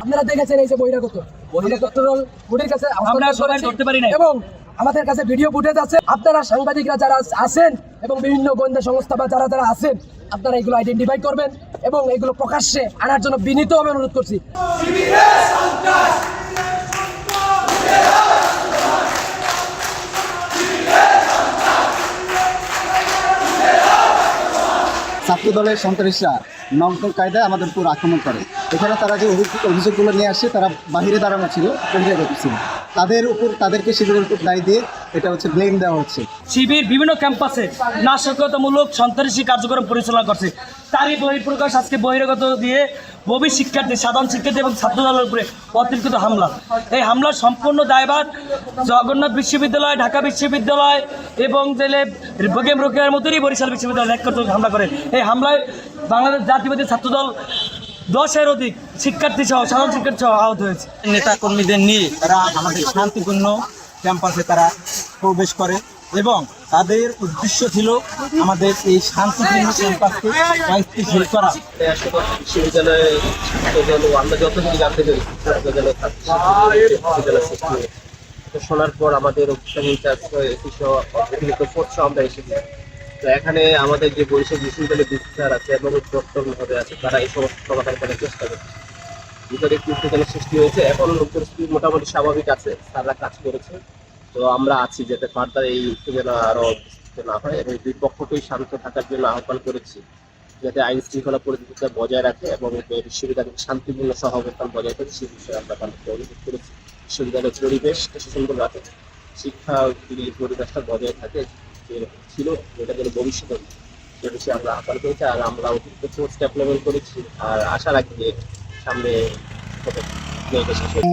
আপনারা দেখেছেন এই যে বহিরাগত বুটের কাছে আমরা সবাই করতে পারি না এবং আমাদের কাছে ভিডিও ফুটেজ আছে। আপনারা সাংবাদিকরা যারা আছেন এবং বিভিন্ন গোয়েন্দা সংস্থা বা যারা যারা আছেন আপনারা এগুলো আইডেন্টিফাই করবেন এবং এগুলো প্রকাশ্যে আনার জন্য বিনীতভাবে অনুরোধ করছি। ছাত্র দলের সন্ত্রাসীরা নকল কায়দায় আমাদের উপর আক্রমণ করে। এখানে তারা যে অভিযোগগুলো নিয়ে আসে তারা বাহিরে দাঁড়ানো ছিল, বহিরাগত ছিল, তাদের উপর তাদেরকে শিবিরের উপর দায় দিয়ে এটা হচ্ছে ব্লেম দেওয়া হচ্ছে। শিবির বিভিন্ন ক্যাম্পাসে নাশকতামূলক সন্ত্রাসী কার্যক্রম পরিচালনা করছে। তারই বহিঃপ্রকাশ আজকে বহিরাগত দিয়ে ববি শিক্ষার্থী, সাধারণ শিক্ষার্থী এবং ছাত্র দলের উপরে অতিরিক্ত হামলা। এই হামলার সম্পূর্ণ দায়ভার জগন্নাথ বিশ্ববিদ্যালয়, ঢাকা বিশ্ববিদ্যালয় এবং জেলে বগেম রোকেয়ার মতোই বরিশাল বিশ্ববিদ্যালয় এক হামলা করে। এই হামলায় বাংলাদেশ জাতীয়বাদী ছাত্রদল 10-এর অধিক শিক্ষার্থী সহ সাধারণ শিক্ষার্থী সহ আহত হয়েছে। নেতা কর্মীদের নিয়ে তারা আমাদের শান্তিপূর্ণ ক্যাম্পাসে তারা প্রবেশ করে এবং তাদের উদ্দেশ্য ছিল আমাদের এই শান্তিপূর্ণ ক্যাম্পাসকে অস্থিতিশীল করা। বিশ্ববিদ্যালয়ে আমরা যতটুকু জানতে পেরেছি শোনার পর আমাদের আমরা এসেছি। তো এখানে আমাদের যে বরিশাল বিশ্ববিদ্যালয়ের বিস্তার আছে এবং ডক্টর মহোদয় আছে তারা এই সমস্ত সমাধান করার চেষ্টা করছে। ভিতরে একটু উত্তেজনার সৃষ্টি হয়েছে, এখন পরিস্থিতি মোটামুটি স্বাভাবিক আছে, তারা কাজ করেছে। তো আমরা আছি যাতে ফার্দার এই উত্তেজনা আরো না হয় এবং দুই পক্ষকেই শান্ত থাকার জন্য আহ্বান করেছি যাতে আইন শৃঙ্খলা পরিস্থিতি বজায় রাখে এবং বিশ্ববিদ্যালয়ের শান্তিপূর্ণ সহাবস্থান বজায় থাকে সেই বিষয়ে আমরা তাদেরকে অনুরোধ করেছি। বিশ্ববিদ্যালয়ের পরিবেশ সুন্দর রাখে, শিক্ষা পরিবেশটা বজায় থাকে ছিল যেটা যেন ভবিষ্যতে সে বিষয়ে আমরা আহ্বান করেছি। আর আমরা অতিরিক্ত ফোর্স ডেভেলপমেন্ট করেছি আর আশা রাখি যে সামনে শেষ